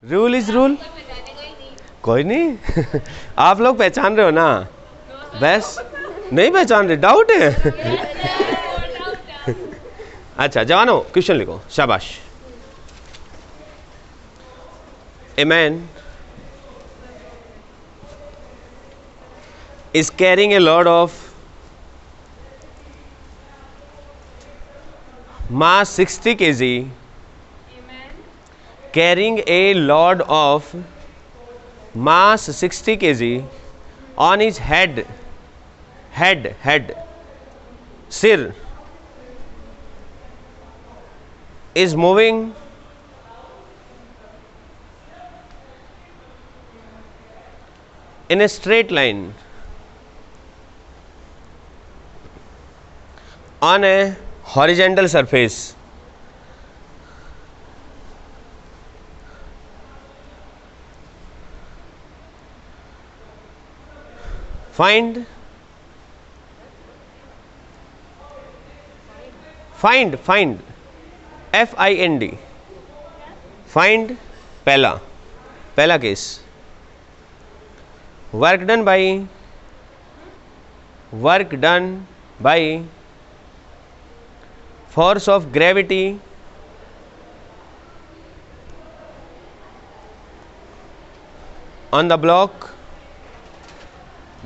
Rule is rule. कोई नहीं आप लोग पहचान रहे हो ना? बस नहीं पहचान रहे, डाउट है अच्छा जवानों क्वेश्चन लिखो, शाबाश। A man is carrying a load of mass 60 kg, carrying a load of mass 60 kg on his head sir is moving in a straight line on a horizontal surface. Find FIND find पहला case, work done by force of gravity on the block।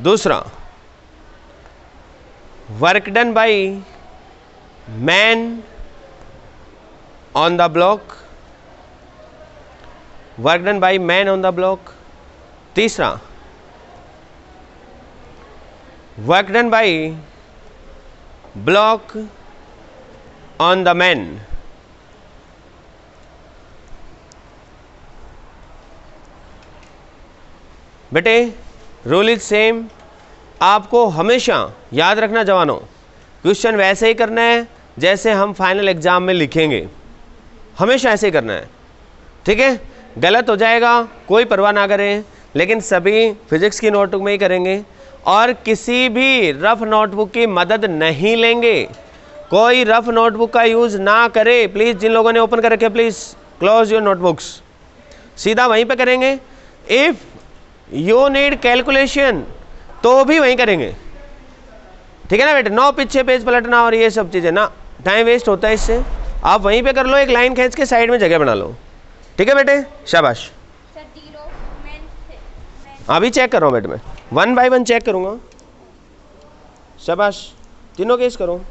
दूसरा, work done by man on the block, work done by man on the block। तीसरा, work done by block on the man। बेटे rule is same, आपको हमेशा याद रखना जवानों, question वैसे ही करना है जैसे हम फाइनल एग्जाम में लिखेंगे, हमेशा ऐसे ही करना है, ठीक है? गलत हो जाएगा कोई परवाह ना करें, लेकिन सभी फिजिक्स की नोटबुक में ही करेंगे और किसी भी रफ नोटबुक की मदद नहीं लेंगे। कोई रफ नोटबुक का यूज ना करे प्लीज। जिन लोगों ने ओपन कर रखे प्लीज क्लोज योर नोटबुक्स, सीधा वहीं पे करेंगे। इफ यू नीड कैलकुलेशन तो भी वहीं करेंगे, ठीक है ना बेटे? नो पीछे पेज पलटना और ये सब चीजें ना, टाइम वेस्ट होता है इससे। आप वहीं पे कर लो, एक लाइन खींच के साइड में जगह बना लो, ठीक है बेटे? शाबाश। अभी चेक कर रहा हूँ बेटे, मैं 1 बाय 1 चेक करूंगा। शाबाश, तीनों केस करो।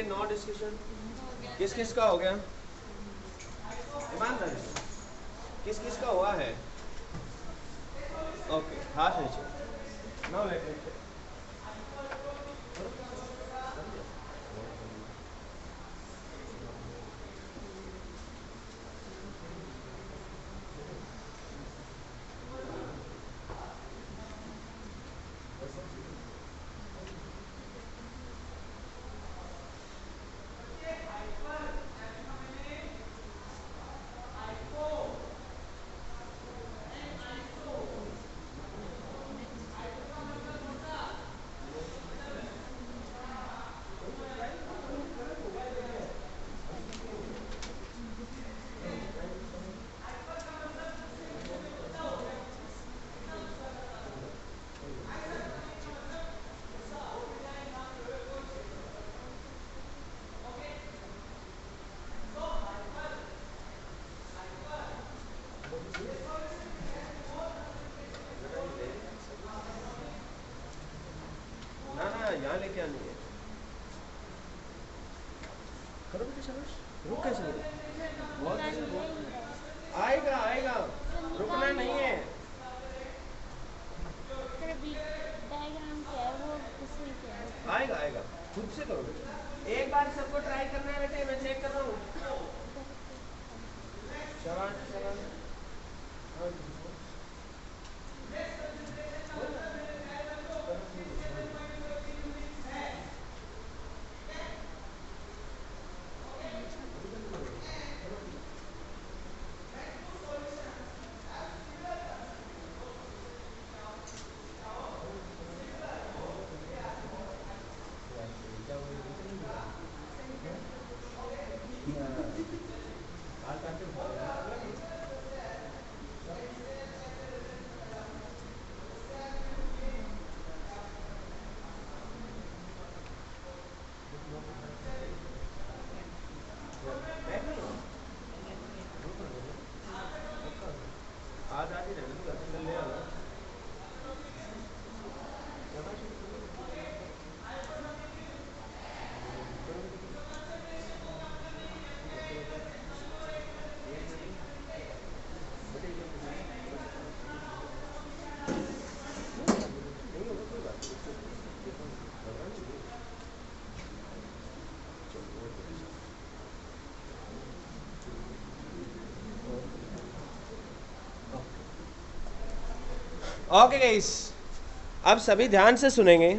No discussion? किस किस का हो गया? ईमानदारी से किस किस का हुआ है? ओके, हाथ नीचे। नाउ लेट मी यहाँ लेके आनी है। करो बेटे, शाबाश। रुक कैसे गए? बहुत आएगा आएगा, रुकना नहीं है। आएगा आएगा, खुद से करो बेटे। एक बार सबको ट्राई करना है बेटे, मैं चेक कर रहा हूँ। शाबाश शाबाश। ओके गाइस, अब सभी ध्यान से सुनेंगे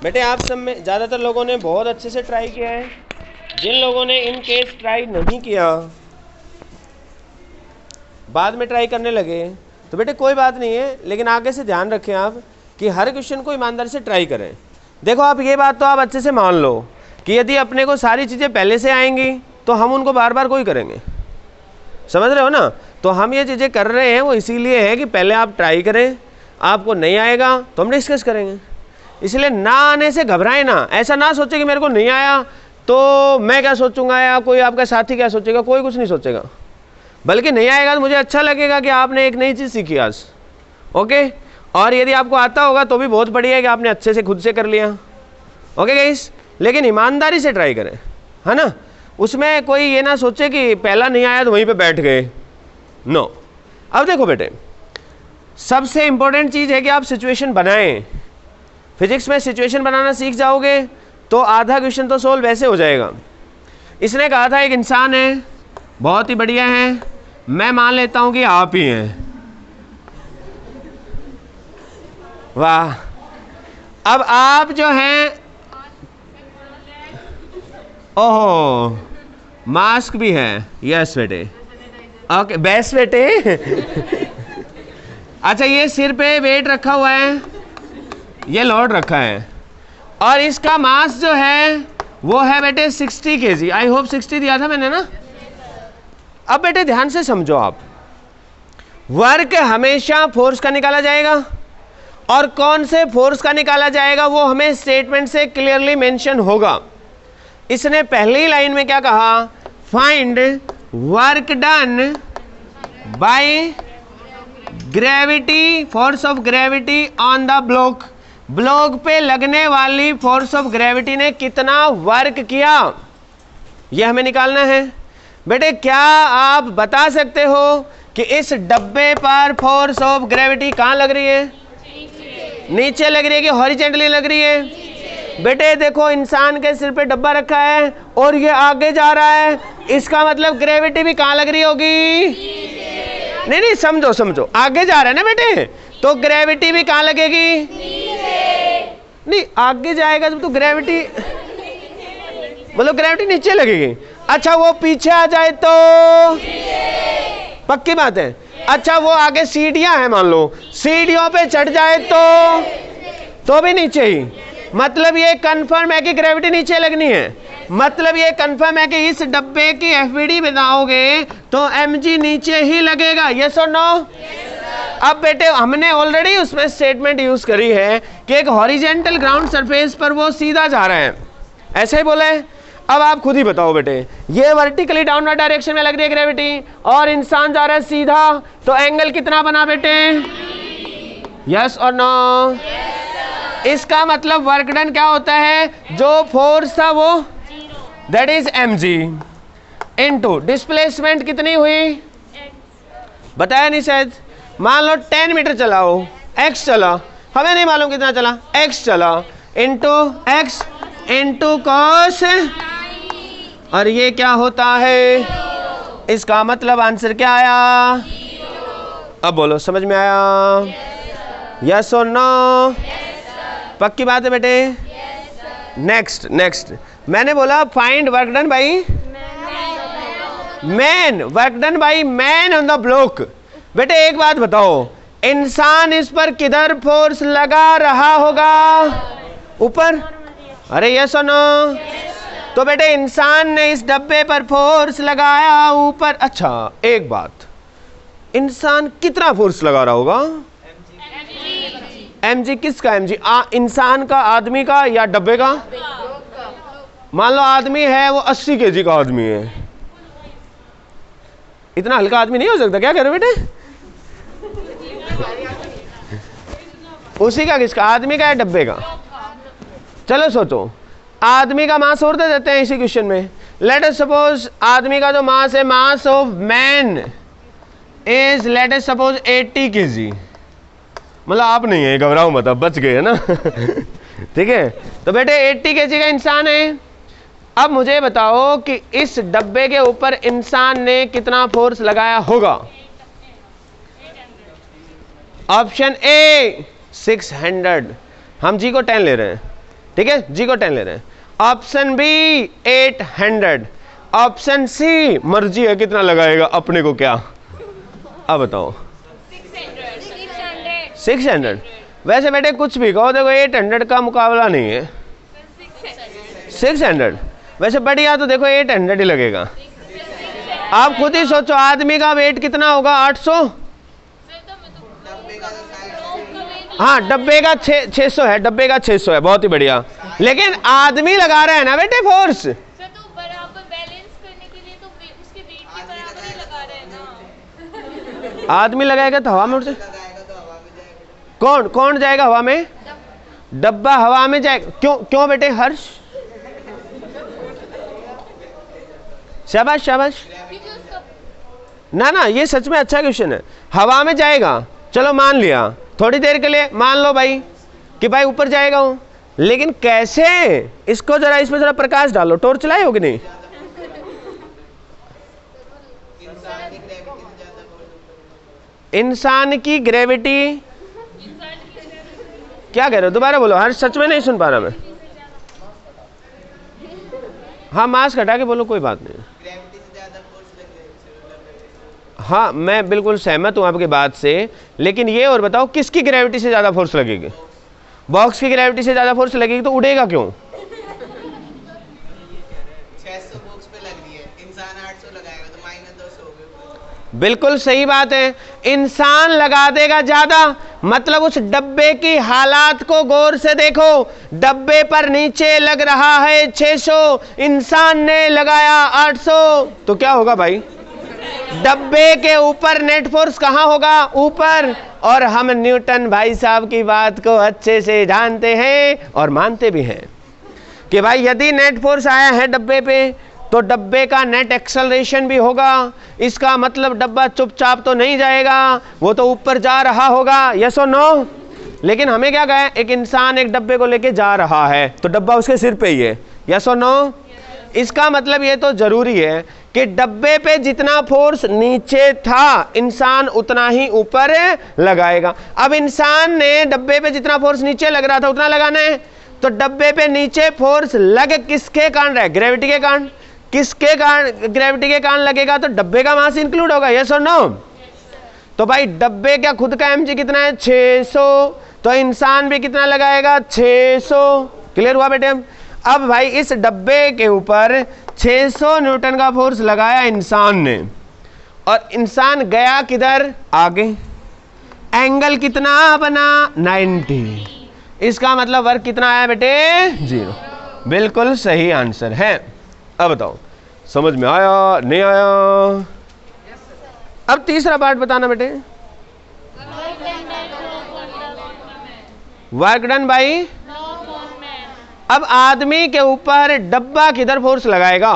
बेटे। आप सब में ज़्यादातर लोगों ने बहुत अच्छे से ट्राई किया है। जिन लोगों ने इन केस ट्राई नहीं किया, बाद में ट्राई करने लगे, तो बेटे कोई बात नहीं है, लेकिन आगे से ध्यान रखें आप कि हर क्वेश्चन को ईमानदारी से ट्राई करें। देखो आप ये बात तो आप अच्छे से मान लो कि यदि अपने को सारी चीज़ें पहले से आएंगी तो हम उनको बार बार कोई करेंगे, समझ रहे हो ना। तो हम ये चीज़ें कर रहे हैं वो इसीलिए है कि पहले आप ट्राई करें, आपको नहीं आएगा तो हम डिस्कस करेंगे। इसलिए ना आने से घबराएं ना, ऐसा ना सोचे कि मेरे को नहीं आया तो मैं क्या सोचूंगा या कोई आपका साथी क्या सोचेगा, कोई कुछ नहीं सोचेगा, बल्कि नहीं आएगा तो मुझे अच्छा लगेगा कि आपने एक नई चीज़ सीखी आज। ओके, और यदि आपको आता होगा तो भी बहुत बढ़िया है कि आपने अच्छे से खुद से कर लिया। ओके गाइस, लेकिन ईमानदारी से ट्राई करें, है ना। उसमें कोई ये ना सोचे कि पहला नहीं आया तो वहीं पे बैठ गए, नो। अब देखो बेटे, सबसे इंपॉर्टेंट चीज़ है कि आप सिचुएशन बनाएं। फिजिक्स में सिचुएशन बनाना सीख जाओगे तो आधा क्वेश्चन तो सोल्व वैसे हो जाएगा। इसने कहा था एक इंसान है, बहुत ही बढ़िया है, मैं मान लेता हूं कि आप ही हैं। वाह। अब आप जो हैं, ओहो, मास्क भी है, यस बेटे, ओके बेस्ट बेटे। अच्छा, ये सिर पे वेट रखा हुआ है, ये लोड रखा है, और इसका मास जो है वो है बेटे 60 kg। आई होप 60 दिया था मैंने ना। अब बेटे ध्यान से समझो आप, वर्क हमेशा फोर्स का निकाला जाएगा, और कौन से फोर्स का निकाला जाएगा वो हमें स्टेटमेंट से क्लियरली मेंशन होगा। इसने पहली लाइन में क्या कहा, find work done by gravity, force of gravity on the block block पे लगने वाली फोर्स ऑफ ग्रेविटी ने कितना वर्क किया, यह हमें निकालना है। बेटे क्या आप बता सकते हो कि इस डब्बे पर फोर्स ऑफ ग्रेविटी कहाँ लग रही है? नीचे लग रही है कि हॉरिजेंटली लग रही है? बेटे देखो, इंसान के सिर पे डब्बा रखा है और ये आगे जा रहा है, इसका मतलब ग्रेविटी भी कहाँ लग रही होगी? नहीं, समझो, आगे जा रहा है ना बेटे, तो ग्रेविटी भी कहाँ लगेगी? नहीं, आगे जाएगा तो ग्रेविटी, मतलब ग्रेविटी नीचे लगेगी। अच्छा वो पीछे आ जाए तो? पक्की बात है। अच्छा वो आगे सीढ़ियां हैं, मान लो सीढ़ियों पे चढ़ जाए तो भी नीचे ही। मतलब ये कंफर्म है कि ग्रेविटी नीचे लगनी है। मतलब ये कंफर्म है कि इस डब्बे की एफबीडी बनाओगे तो एमजी नीचे ही लगेगा। यस और नो? अब बेटे हमने ऑलरेडी उसमें स्टेटमेंट यूज करी है कि एक हॉरिजेंटल ग्राउंड सरफेस पर वो सीधा जा रहा है, ऐसे ही बोला है। अब आप खुद ही बताओ बेटे, ये वर्टिकली डाउनवर्ड डायरेक्शन में लग रही है ग्रेविटी और इंसान जा रहा है सीधा, तो एंगल कितना बना बेटे? यस और नो? इसका मतलब वर्क डन क्या होता है? जो फोर्स था वो that is mg into displacement कितनी हुई बताया नहीं शायद। मान लो 10 मीटर चलाओ, x चला, हमें नहीं मालूम कितना चला, x चला, इनटू x इनटू कॉस, और ये क्या होता है? इसका मतलब आंसर क्या आया? अब बोलो, समझ में आया? यस और नो? पक्की बात है बेटे? नेक्स्ट मैंने बोला find work done by man, work done by man on the block. बेटे एक बात बताओ, इंसान इस पर किधर फोर्स लगा रहा होगा? ऊपर। अरे यस और नो? तो बेटे इंसान ने इस डब्बे पर फोर्स लगाया ऊपर। अच्छा एक बात, इंसान कितना फोर्स लगा रहा होगा? mg किसका? mg इंसान का, आदमी का या डब्बे का? मान लो आदमी है वो 80 kg का आदमी है, इतना हल्का आदमी नहीं हो सकता। क्या कह रहे हो बेटे? उसी का किसका? आदमी का या डब्बे का? चलो सोचो, आदमी का मास और दे देते हैं इसी क्वेश्चन में। लेट अस सपोज आदमी का जो मास है, mass of man is let us suppose 80 kg। मतलब आप नहीं है, घबराओ मत, अब बच गए है ना। ठीक है, तो बेटे 80 kg का इंसान है। अब मुझे बताओ कि इस डब्बे के ऊपर इंसान ने कितना फोर्स लगाया होगा? ऑप्शन ए 600, हम जी को 10 ले रहे हैं, ठीक है, जी को 10 ले रहे हैं। ऑप्शन बी 800, ऑप्शन सी मर्जी है कितना लगाएगा अपने को, क्या? अब बताओ। 600। वैसे बेटे कुछ भी कहो, देखो 800 का मुकाबला नहीं है 600। वैसे बढ़िया तो देखो 800 ही लगेगा। आप खुद ही सोचो, आदमी का वेट कितना होगा? 800। हाँ डब्बे का 600 है, डब्बे का 600 है, बहुत ही बढ़िया। लेकिन आदमी लगा रहे हैं ना बेटे फोर्स, तो बराबर बैलेंस करने के लिए तो उसके वेट के बराबर ही लगा रहे हैं ना। आदमी लगाएगा तो हवा में उड़ जाएगा। कौन जाएगा हवा में? डब्बा हवा में जाएगा। क्यों बेटे हर्ष? शाबाश। ना ये सच में अच्छा क्वेश्चन है। हवा में जाएगा, चलो मान लिया, थोड़ी देर के लिए मान लो भाई कि भाई ऊपर जाएगा हूं, लेकिन कैसे? इसको जरा, इसमें जरा प्रकाश डालो, टॉर्च लाई होगी नहीं? इंसान की ग्रेविटी क्या कह रहे हो? दोबारा बोलो, हर सच में नहीं सुन पा रहा मैं। हाँ मास्क हटा के बोलो, कोई बात नहीं। हाँ मैं बिल्कुल सहमत हूं आपकी बात से, लेकिन ये और बताओ किसकी ग्रेविटी से ज्यादा फोर्स लगेगी? बॉक्स की ग्रेविटी से ज्यादा फोर्स लगेगी तो उड़ेगा क्यों? 600 बॉक्स पे लग रही है, इंसान 800 लगाएगा तो -200 हो गए। बिल्कुल सही बात है, इंसान लगा देगा ज्यादा। मतलब उस डब्बे की हालात को गौर से देखो, डब्बे पर नीचे लग रहा है 600, इंसान ने लगाया 800, तो क्या होगा भाई? डब्बे के ऊपर नेट फोर्स कहां होगा? ऊपर। और हम न्यूटन भाई साहब की बात को अच्छे से जानते हैं और मानते भी हैं कि भाई यदि नेट फोर्स आया है डब्बे पे तो डब्बे का नेट एक्सेलरेशन भी होगा। इसका मतलब डब्बा चुपचाप तो नहीं जाएगा, वो तो ऊपर जा रहा होगा। यस और नो? लेकिन हमें क्या कहा? एक इंसान एक डब्बे को लेके जा रहा है तो डब्बा उसके सिर पे ही है। यस और नो? इसका मतलब ये तो जरूरी है कि डब्बे पे जितना फोर्स नीचे था इंसान उतना ही ऊपर लगाएगा। अब इंसान ने डब्बे पे जितना फोर्स नीचे लग रहा था उतना लगाना है, तो डब्बे पे नीचे फोर्स लग किसके कारण रहा है? ग्रेविटी के कारण। किसके कारण? ग्रेविटी के कारण लगेगा तो डब्बे का मास इंक्लूड होगा। यस और नो? तो भाई डब्बे का खुद का mg कितना है? 600। तो इंसान भी कितना लगाएगा? 600। क्लियर हुआ बेटे? अब भाई इस डब्बे के ऊपर 600 न्यूटन का फोर्स लगाया इंसान ने, और इंसान गया किधर? आगे। एंगल कितना बना? 90। इसका मतलब वर्क कितना आया बेटे? 0। बिल्कुल सही आंसर है। अब बताओ समझ में आया नहीं आया? अब तीसरा पार्ट बताना बेटे। Work done by. अब आदमी के ऊपर डब्बा किधर फोर्स लगाएगा?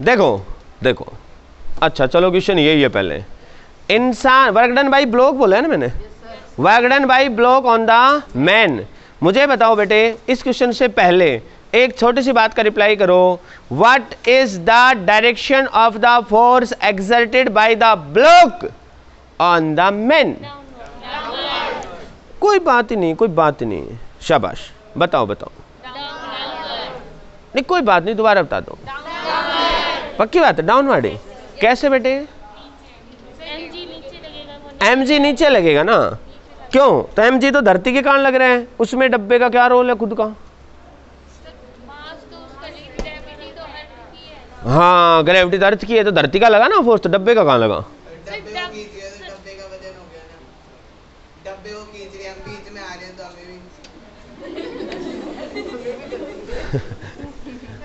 देखो देखो, अच्छा चलो क्वेश्चन यही है। पहले इंसान, वर्क डन बाई ब्लॉक बोला है ना मैंने, work done by block on the man. मुझे बताओ बेटे इस क्वेश्चन से पहले एक छोटी सी बात का रिप्लाई करो। What is the direction of the force exerted by the block on the man? कोई बात ही नहीं, कोई बात ही नहीं। शाबाश, बताओ बताओ। नहीं कोई बात नहीं, दोबारा बता दो। पक्की बात है? डाउनवर्ड है। कैसे बेटे? mg नीचे लगेगा ना। क्यों? तो mg तो धरती के कारण लग रहे हैं, उसमें डब्बे का क्या रोल है खुद का? हाँ ग्रेविटी तो अर्थ की है, तो धरती का लगा ना फोर्स, तो डब्बे का कहाँ लगा? डब्बे को खींच रहे हैं तो डब्बे का वजन हो गया ना। डब्बे को खींच रहे हैं, हम बीच में आ रहे हैं तो हमें भी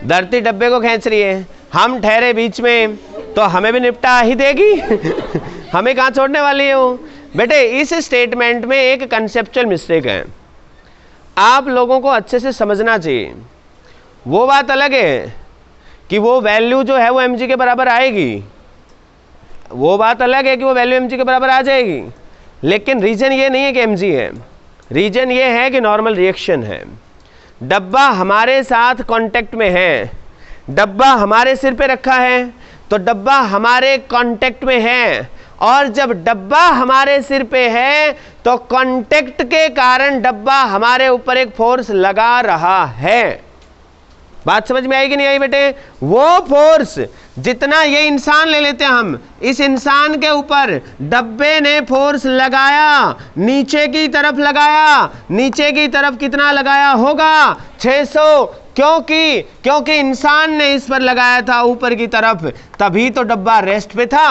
धरती डब्बे को खींच रही है, हम ठहरे बीच में, तो हमें भी निपटा ही देगी। हमें कहाँ छोड़ने वाली है वो? बेटे इस स्टेटमेंट में एक कंसेप्चुअल मिस्टेक है, आप लोगों को अच्छे से समझना चाहिए। वो बात अलग है कि वो वैल्यू जो है वो mg के बराबर आएगी, वो बात अलग है कि वो वैल्यू mg के बराबर आ जाएगी, लेकिन रीजन ये नहीं है कि mg है, रीजन ये है कि नॉर्मल रिएक्शन है। डब्बा हमारे साथ कांटेक्ट में है, डब्बा हमारे सिर पे रखा है, तो डब्बा हमारे कांटेक्ट में है, और जब डब्बा हमारे सिर पे है तो कांटेक्ट के कारण डब्बा हमारे ऊपर एक फोर्स लगा रहा है। बात समझ में आई कि नहीं आई बेटे? वो फोर्स जितना ये इंसान ले लेते हैं हम, इस इंसान के ऊपर डब्बे ने फोर्स लगाया, नीचे की तरफ लगाया, नीचे की तरफ कितना लगाया होगा? 600। क्योंकि इंसान ने इस पर लगाया था ऊपर की तरफ, तभी तो डब्बा रेस्ट पे था।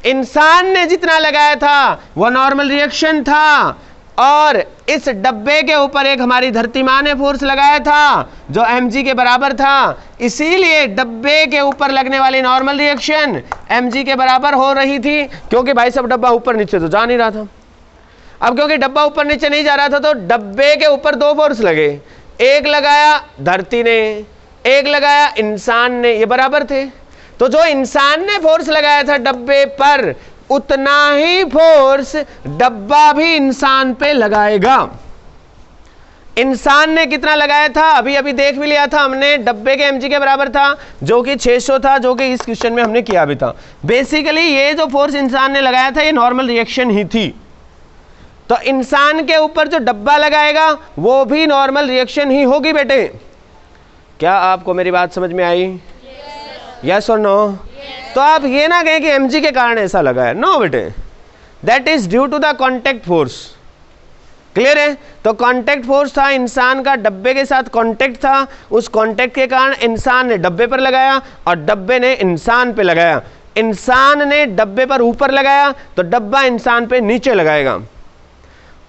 इंसान ने जितना लगाया था वो नॉर्मल रिएक्शन था, और इस डब्बे के ऊपर एक हमारी धरती माँ ने फोर्स लगाया था जो mg के बराबर था, इसीलिए डब्बे के ऊपर लगने वाली नॉर्मल रिएक्शन mg के बराबर हो रही थी, क्योंकि भाई सब डब्बा ऊपर नीचे तो जा नहीं रहा था। अब क्योंकि डब्बा ऊपर नीचे नहीं जा रहा था तो डब्बे के ऊपर दो फोर्स लगे, एक लगाया धरती ने, एक लगाया इंसान ने, ये बराबर थे। तो जो इंसान ने फोर्स लगाया था डब्बे पर, उतना ही फोर्स डब्बा भी इंसान पे लगाएगा। इंसान ने कितना लगाया था अभी अभी देख भी लिया था हमने, डब्बे के mg के बराबर था जो कि 600 था, जो कि इस क्वेश्चन में हमने किया भी था। बेसिकली ये जो फोर्स इंसान ने लगाया था ये नॉर्मल रिएक्शन ही थी, तो इंसान के ऊपर जो डब्बा लगाएगा वो भी नॉर्मल रिएक्शन ही होगी। बेटे क्या आपको मेरी बात समझ में आई? यस और नो? तो आप ये ना कहें कि mg के कारण ऐसा लगा है, नो बेटे, that is due to the contact force. Clear है? तो कॉन्टेक्ट फोर्स था इंसान का, डब्बे के साथ कॉन्टेक्ट था, उस कॉन्टेक्ट के कारण इंसान ने डब्बे पर लगाया और डब्बे ने इंसान पे लगाया। इंसान ने डब्बे पर ऊपर लगाया तो डब्बा इंसान पे नीचे लगाएगा।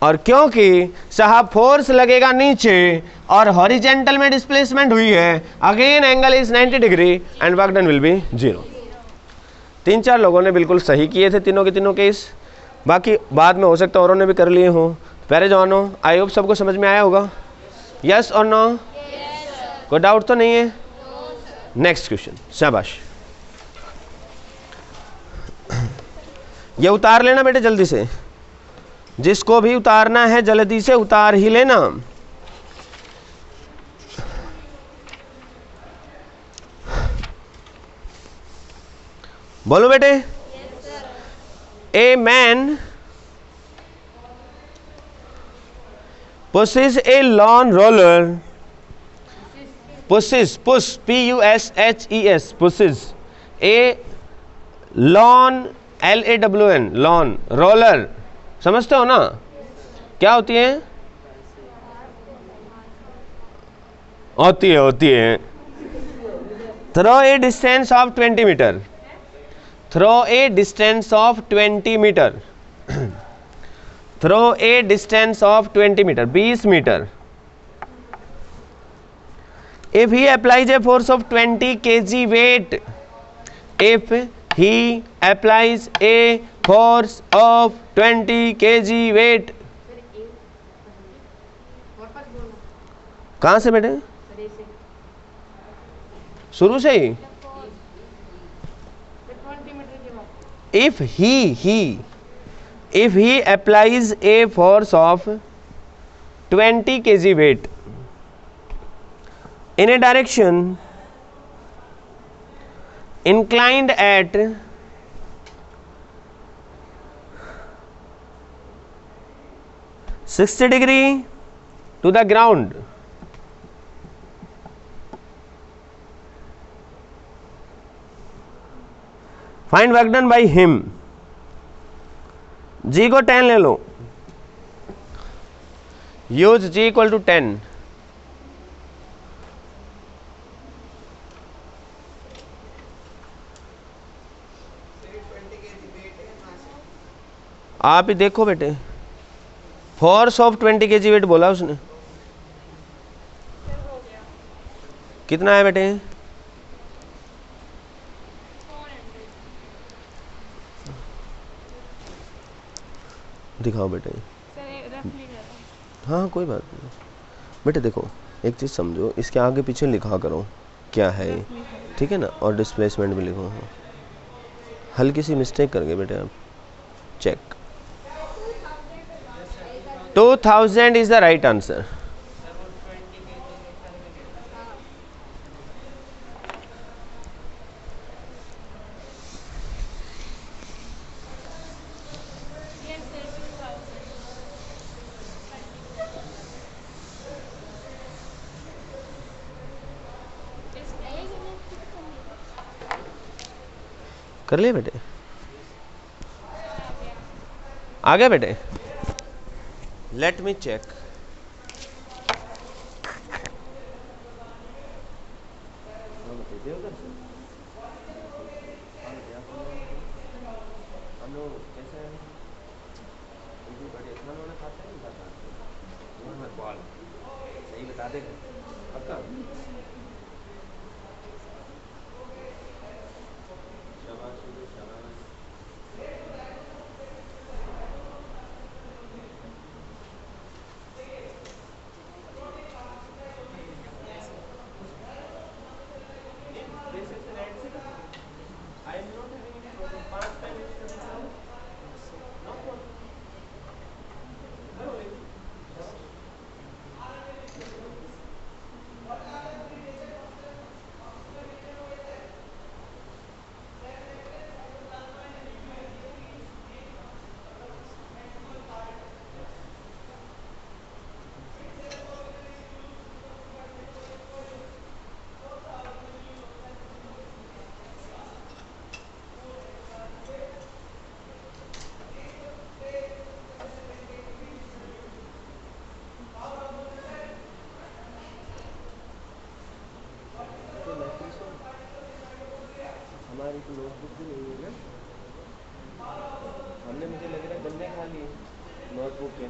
और क्योंकि साहब फोर्स लगेगा नीचे और हॉरिजेंटल में डिस्प्लेसमेंट हुई है, again angle is 90 degree and work done will be 0। 3-4 लोगों ने बिल्कुल सही किए थे तीनों के तीनों केस, बाकी बाद में हो सकता है औरों ने भी कर लिए हों। प्यारे जवानों, आई होप सबको समझ में आया होगा। यस और नो? कोई डाउट तो नहीं है? नेक्स्ट क्वेश्चन, शाबाश। ये उतार लेना बेटे जल्दी से, जिसको भी उतारना है जल्दी से उतार ही लेना। बोलो बेटे। A man pushes a lawn roller, pushes, push, P-U-S-H-E-S, pushes a lawn, L-A-W-N, lawn roller, समझते हो ना क्या होती है? होती है throw a distance of 20 meter, throw a distance of 20 meter, throw a distance of 20 meter, 20 meter. If he applies a force of 20 kg weight, if he applies a force of 20 kg weight, कहां से बेटे? शुरू से ही। if he applies a force of 20 kg weight in a direction inclined at 60 degree to the ground, find work done by him। जी को 10 ले लो, use ji equal to 10। आप ही देखो बेटे, फोर्स ऑफ 20 kg वेट बोला उसने, कितना है बेटे? दिखाओ बेटे। हाँ कोई बात नहीं बेटे, देखो एक चीज़ समझो, इसके आगे पीछे लिखा करो क्या है, ठीक है ना, और डिस्प्लेसमेंट भी लिखो। हल्की सी मिस्टेक कर गए बेटे आप, check. 2000 is the right answer. कर लिए बेटे? आ गया बेटे? Let me check. सही बता देगा पक्का? हमारी तो नोटबुक भी नहीं है ना, हमने मुझे लग रहा है गन्ने खा लिए नोटबुक के।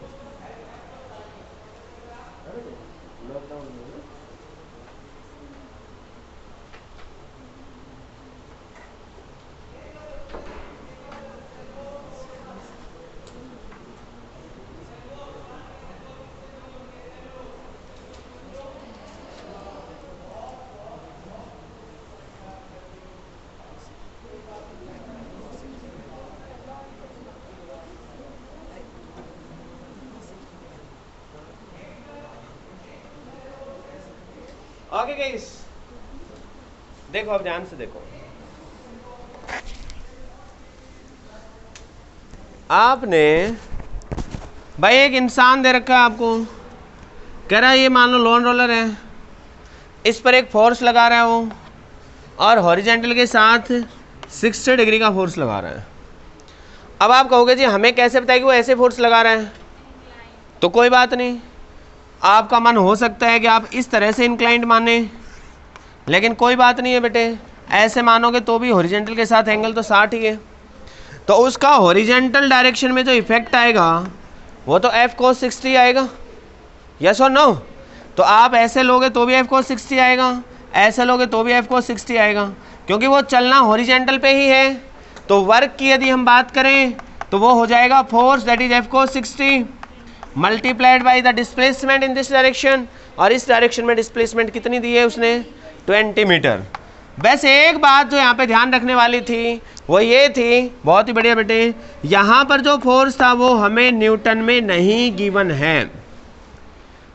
ओके गाइस, देखो अब ध्यान से देखो, आपने भाई एक इंसान दे रखा है आपको, कह रहा है ये मान लो लॉन रोलर है, इस पर एक फोर्स लगा रहा है वो, और हॉरिजेंटल के साथ 60 डिग्री का फोर्स लगा रहा है। अब आप कहोगे जी हमें कैसे पता है कि वो ऐसे फोर्स लगा रहा है? तो कोई बात नहीं, आपका मन हो सकता है कि आप इस तरह से इंक्लाइंड माने, लेकिन कोई बात नहीं है बेटे, ऐसे मानोगे तो भी हॉरिजेंटल के साथ एंगल तो 60 ही है, तो उसका हॉरिजेंटल डायरेक्शन में जो इफेक्ट आएगा वो तो F cos 60 आएगा, यस और नो? तो आप ऐसे लोगे तो भी F cos 60 आएगा, ऐसे लोगे तो भी F cos 60 आएगा, क्योंकि वो चलना हॉरिजेंटल पे ही है। तो वर्क की यदि हम बात करें तो वो हो जाएगा force that is F cos 60 multiplied by the displacement in this direction, और इस डायरेक्शन में डिस्प्लेसमेंट कितनी दी है उसने? 20 मीटर। वैसे एक बात जो यहाँ पे ध्यान रखने वाली थी वो ये थी, बहुत ही बढ़िया बेटे, यहाँ पर जो फोर्स था वो हमें न्यूटन में नहीं गिवन है,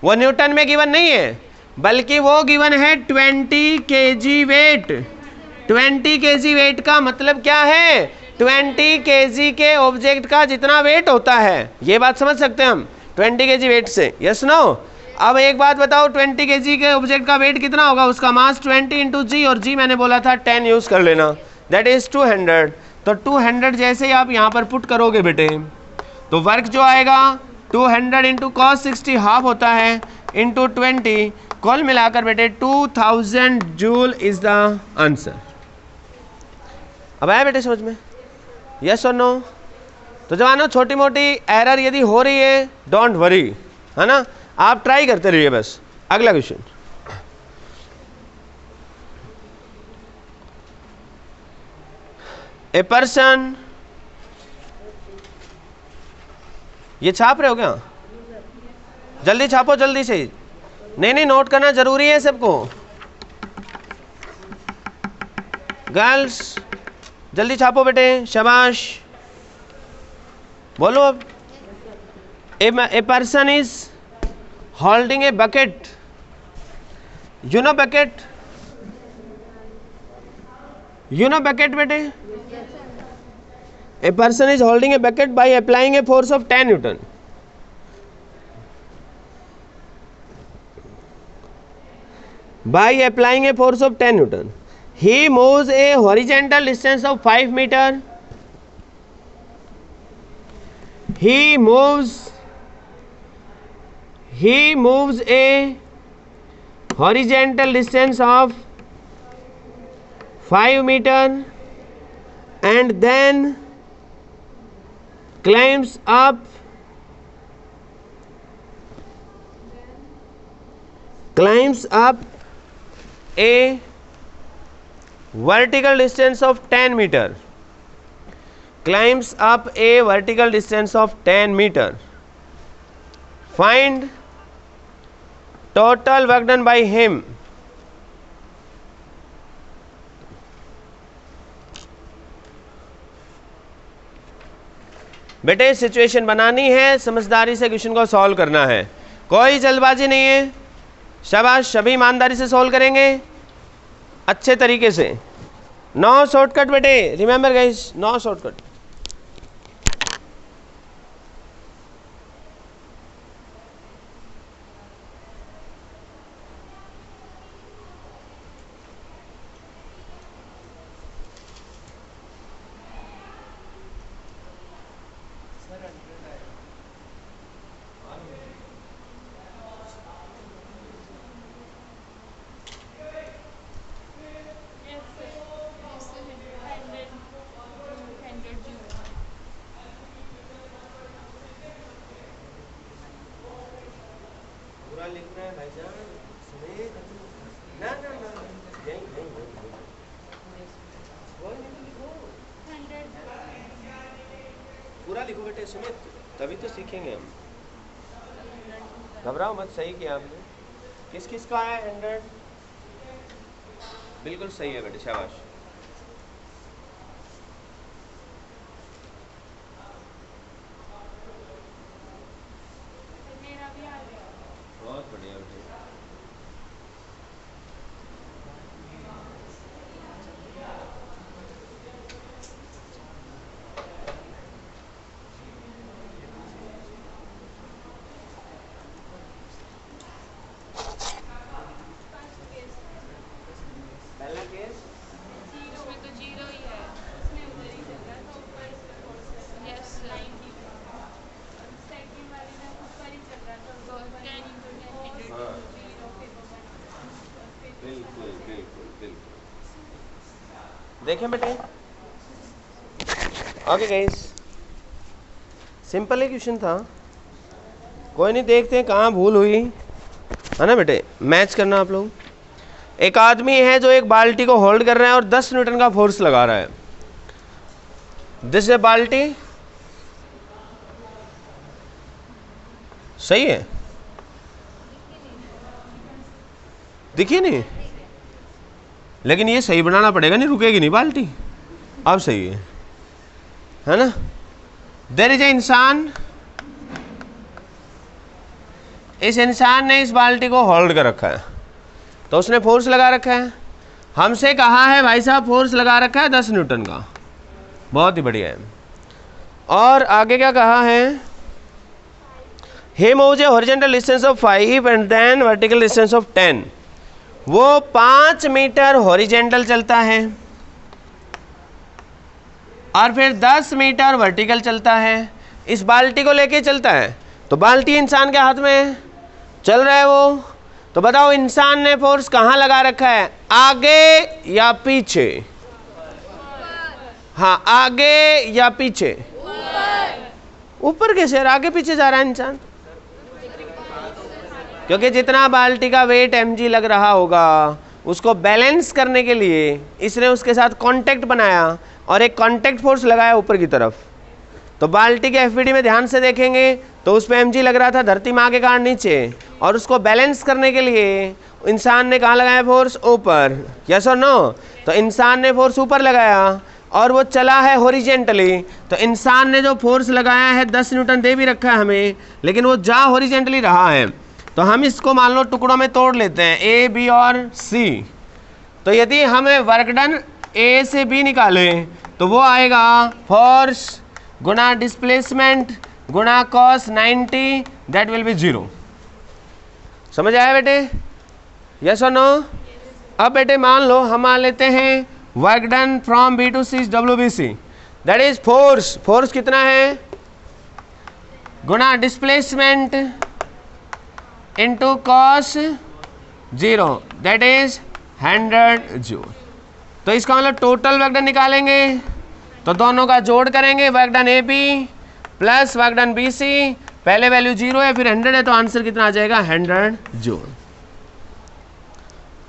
वो न्यूटन में गिवन नहीं है, बल्कि वो गिवन है 20 kg वेट। 20 kg वेट का मतलब क्या है? 20 kg के ऑब्जेक्ट का जितना वेट होता है, ये बात समझ सकते हैं हम 20 kg वेट से, यस नो? अब एक बात बताओ, 20 kg के ऑब्जेक्ट का वेट कितना होगा? उसका मास 20 इंटू जी, और जी मैंने बोला था 10 यूज कर लेना, दैट इज 200। तो 200 जैसे ही आप यहाँ पर पुट करोगे बेटे, तो वर्क जो आएगा 200 इंटू कॉस 60 हाफ होता है, इंटू 20, कुल मिलाकर बेटे 2000 जूल इज द आंसर। अब आया बेटे समझ में, यस और नो? तो जवानों छोटी मोटी एरर यदि हो रही है डोंट वरी, है ना, आप ट्राई करते रहिए बस। अगला क्वेश्चन, ए पर्सन, ये छाप रहे हो क्या? जल्दी छापो, जल्दी से। नहीं नोट करना जरूरी है सबको, गर्ल्स जल्दी छापो बेटे, शाबाश, बोलो अब। A person is holding a bucket, you know bucket, you know bucket bete? A person is holding a bucket by applying a force of 10 Newton. By applying a force of 10 Newton, he moves a horizontal distance of 5 meter. He moves a horizontal distance of 5 meter and then climbs up a vertical distance of 10 meter. Climbs up a vertical distance of 10 meter. Find total work done by him. बेटे situation बनानी है, समझदारी से question को solve करना है, कोई जल्दबाजी नहीं है, शाबाश, सभी ईमानदारी से सॉल्व करेंगे अच्छे तरीके से। 9 शॉर्टकट बेटे, रिमेंबर गाइस, 9 शॉर्टकट। लिखना है भाईजान, पूरा लिखो बेटे सुमित, तभी तो सीखेंगे हम, घबराओ मत। सही किया आपने, किस किस का है 100? बिल्कुल सही है बेटे, शाबाश। बहुत बढ़िया बेटे। देखें बेटे, ओके गाइस, सिंपल ही क्वेश्चन था, कोई नहीं, देखते हैं कहाँ भूल हुई, है ना बेटे। मैच करना आप लोग। एक आदमी है जो एक बाल्टी को होल्ड कर रहा है और 10 न्यूटन का फोर्स लगा रहा है। दिस इज बाल्टी, सही है, दिखिए नहीं, लेकिन ये सही बनाना पड़ेगा, नहीं रुकेगी नहीं बाल्टी। अब सही है ना। देयर इज ए इंसान, इस इंसान ने इस बाल्टी को होल्ड कर रखा है, तो उसने फोर्स लगा रखा है। हमसे कहा है भाई साहब फोर्स लगा रखा है 10 न्यूटन का, बहुत ही बढ़िया है। और आगे क्या कहा है, he moves a horizontal distance of 5 and then vertical distance of 10। वो 5 मीटर हॉरिजेंटल चलता है और फिर 10 मीटर वर्टिकल चलता है। इस बाल्टी को लेके चलता है, तो बाल्टी इंसान के हाथ में चल रहा है वो। तो बताओ इंसान ने फोर्स कहाँ लगा रखा है, आगे या पीछे? हाँ, आगे या पीछे? ऊपर कैसे यार, आगे पीछे जा रहा है इंसान? क्योंकि जितना बाल्टी का वेट mg लग रहा होगा, उसको बैलेंस करने के लिए इसने उसके साथ कांटेक्ट बनाया और एक कांटेक्ट फोर्स लगाया ऊपर की तरफ। तो बाल्टी के एफबीडी में ध्यान से देखेंगे तो उस पर mg लग रहा था धरती माँ के कारण नीचे, और उसको बैलेंस करने के लिए इंसान ने कहाँ लगाया फोर्स, ऊपर। यस और नो? तो इंसान ने फोर्स ऊपर लगाया और वो चला है हॉरिजेंटली। तो इंसान ने जो फोर्स लगाया है 10 न्यूटन दे भी रखा है हमें, लेकिन वो जा हॉरिजेंटली रहा है। तो हम इसको मान लो टुकड़ों में तोड़ लेते हैं, ए, बी और सी। तो यदि हमें वर्क डन ए से बी निकालें तो वो आएगा force Guna displacement Guna cos 90, that will be 0। समझ आया बेटे? यस और नो? अब बेटे मान लो हम मान लेते हैं work done from B to C is WBC, that is force. Force कितना है, गुना displacement into cos 0, that is 100 joule. तो इसका मतलब टोटल वर्क डन निकालेंगे तो दोनों का जोड़ करेंगे, work done A B plus work done B C. पहले वैल्यू 0 है फिर 100 है, तो आंसर कितना आ जाएगा, 100 जूल।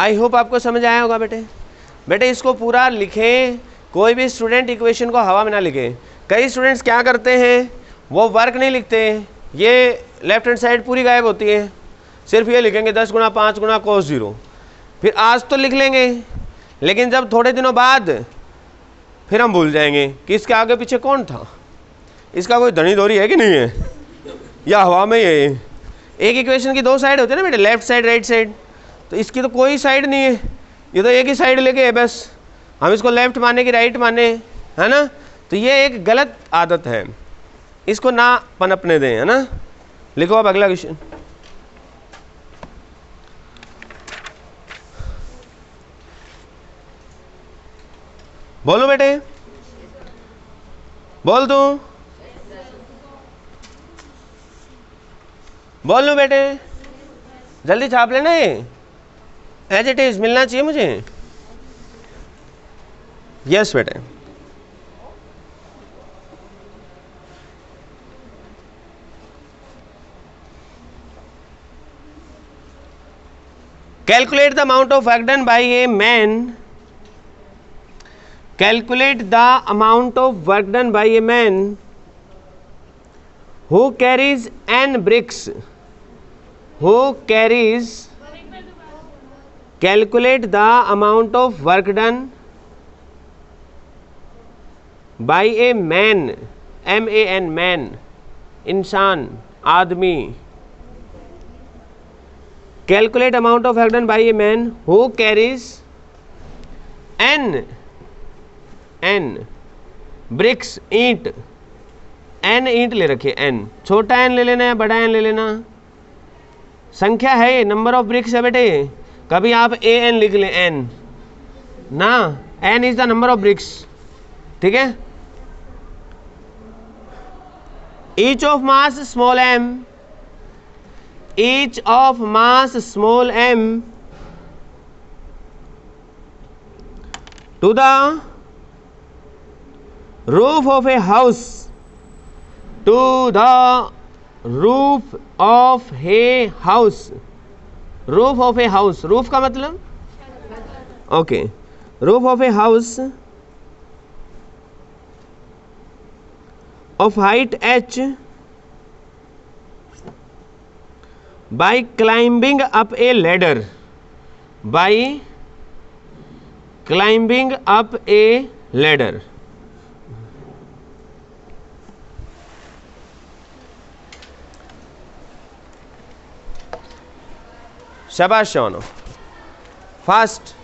आई होप आपको समझ आया होगा बेटे। बेटे इसको पूरा लिखें, कोई भी स्टूडेंट इक्वेशन को हवा में ना लिखे। कई स्टूडेंट्स क्या करते हैं, वो वर्क नहीं लिखते, ये लेफ्ट हैंड साइड पूरी गायब होती है, सिर्फ ये लिखेंगे 10 गुना 5 गुना cos 0। फिर आज तो लिख लेंगे, लेकिन जब थोड़े दिनों बाद फिर हम भूल जाएंगे कि इसके आगे पीछे कौन था, इसका कोई धनी धोरी है कि नहीं है, या हवा में ही है। एक इक्वेशन की 2 साइड होती है ना बेटे, लेफ्ट साइड राइट साइड, तो इसकी तो कोई साइड नहीं है, ये तो एक ही साइड लेके है बस। हम इसको लेफ्ट माने कि राइट माने, है ना? तो ये एक गलत आदत है, इसको ना पनपने दें, है ना? लिखो अब अगला क्वेश्चन। बोलो बेटे, बोल दूं? बोल लूं बेटे? जल्दी छाप लेना, ये एज इट इज मिलना चाहिए मुझे। यस बेटे। Calculate the amount of work done by a man. Calculate the amount of work done by a man who carries n bricks. Who carries? Calculate the amount of work done by a man. M-A-N, man, इंसान, आदमी। Calculate amount of work done by a man who carries n bricks, ईंट। n ईंट ले रखे, n छोटा n ले लेना है, बड़ा n ले लेना। संख्या है ये, नंबर ऑफ ब्रिक्स है बेटे। कभी आप an लिख लें, n ना, n is the number of BRICS, ठीक है? each of mass small m, each of mass small m to the roof of a house, to the roof of a house, roof of a house, roof का मतलब okay, roof of a house of height h by climbing up a ladder, by climbing up a ladder. शाबाश शौनो, fast.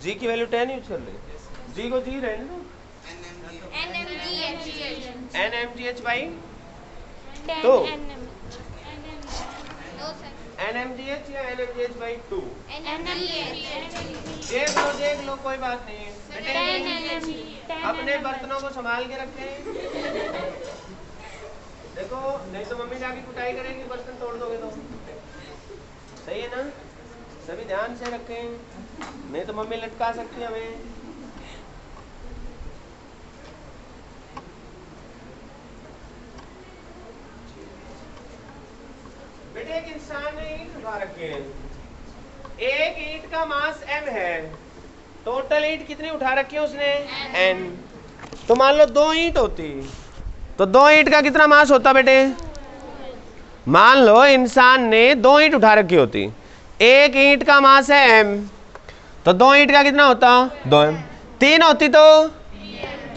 जी की value 10 use कर ले, जी को जी रहे ना, NMGH by 2, NMGH या NMGH बाई 2, देख लो कोई बात नहीं बेटे, अपने बर्तनों को संभाल के रखें। देखो नहीं तो मम्मी जाके कुटाई करेगी, बर्तन तोड़ दोगे तो, सही है ना, सभी ध्यान से रखें, नहीं तो मम्मी लटका सकती है हमें। बेटे एक इंसान ने ईंट उठा रखे हैं, एक ईंट का मास m है, टोटल ईंट कितनी उठा रखी है उसने n, तो मान लो 2 ईंट होती तो 2 ईंट का कितना मास होता बेटे, मान लो इंसान ने 2 ईंट उठा रखी होती, एक ईंट का मास है m, तो 2 ईंट का कितना होता 2m, 3 होती तो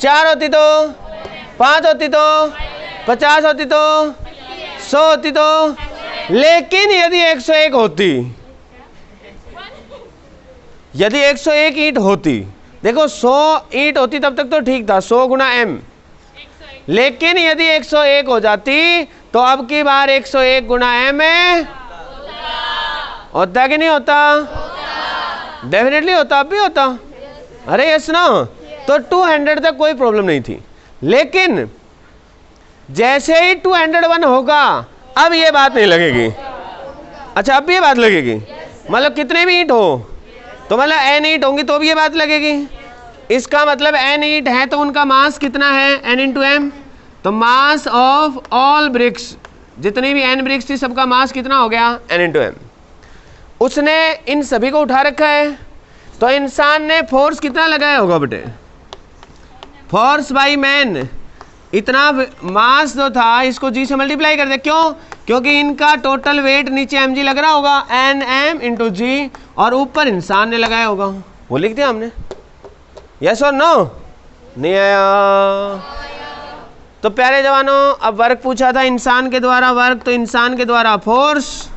4 होती तो 5 होती तो 50 होती तो 100 होती तो, लेकिन यदि 101 होती, यदि 101 ईंट होती, देखो 100 ईंट होती तब तक तो ठीक था, 100 गुना m, लेकिन यदि 101 हो जाती तो अब की बार 101 गुना m है, होता कि नहीं होता, डेफिनेटली होता, अब भी होता, अरे यस ना, तो 200 तक कोई प्रॉब्लम नहीं थी, लेकिन जैसे ही 201 होगा अब ये बात नहीं लगेगी। अच्छा अब भी ये बात लगेगी, मतलब कितने भी ईंट हो तो मतलब n ईंट होंगी तो भी ये बात लगेगी, इसका मतलब n ईंट है तो उनका मास कितना है n इंटू m, तो मास ऑफ ऑल ब्रिक्स, जितनी भी n ब्रिक्स थी सबका मास कितना हो गया n इंटू m, उसने इन सभी को उठा रखा है, तो इंसान ने फोर्स कितना लगाया होगा बेटे, फोर्स बाई मैन, इतना मास जो था इसको जी से मल्टीप्लाई कर दे, क्यों, क्योंकि इनका टोटल वेट नीचे mg लग रहा होगा nm इंटू जी, और ऊपर इंसान ने लगाया होगा, वो लिख दिया हमने, यस और नो, नहीं आया। तो प्यारे जवानों अब वर्क पूछा था इंसान के द्वारा वर्क, तो इंसान के द्वारा फोर्स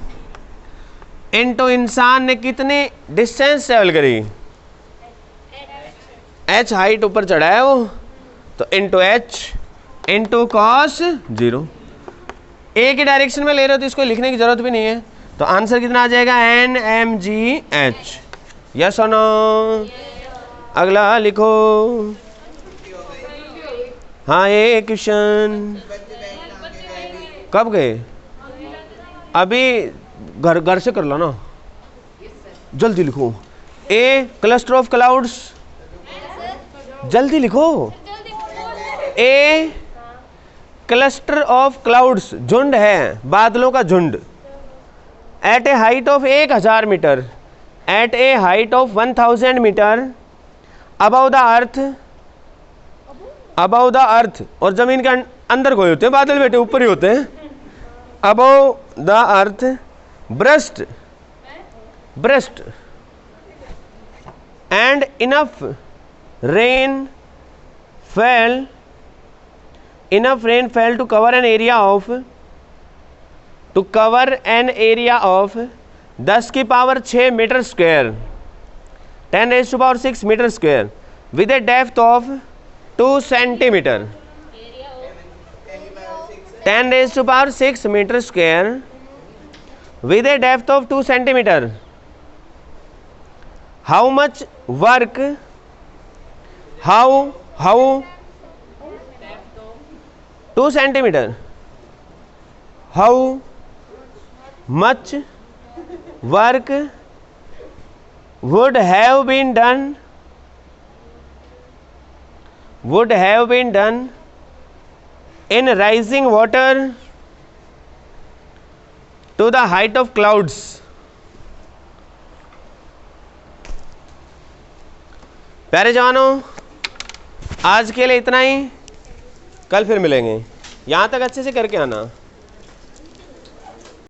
इनटू इंसान ने कितनी डिस्टेंस ट्रेवल करी, h हाइट ऊपर चढ़ा है वो, तो इनटू h इनटू कॉस 0, एक ही डायरेक्शन में ले रहे हो तो इसको लिखने की जरूरत भी नहीं है, तो आंसर कितना आ जाएगा NMGH, यस और नो। अगला लिखो, हाँ ये क्वेश्चन कब गए, अभी घर से कर लो ना, जल्दी लिखो, ए क्लस्टर ऑफ क्लाउड्स, जल्दी लिखो, ए क्लस्टर ऑफ क्लाउड्स झुंड है, बादलों का झुंड, at a height of 1000 meter, at a height of 1000 meter, above the earth, above the earth, और जमीन के अंदर कोई होते हैं बादल बेटे, ऊपर ही होते हैं, above the earth, breast, breast, and enough rain fail, enough rain fell to cover an area of, to cover an area of 10 की power 6 meter square, 10 raised to power 6 meter square, with a depth of 2 centimeter, 10⁶ meter square with a depth of 2 centimeter. How much work? How 2 centimeter. How much work would have been done in rising water to the height of clouds? प्यारे जवानों, आज के लिए इतना ही, कल फिर मिलेंगे। यहाँ तक अच्छे से करके आना।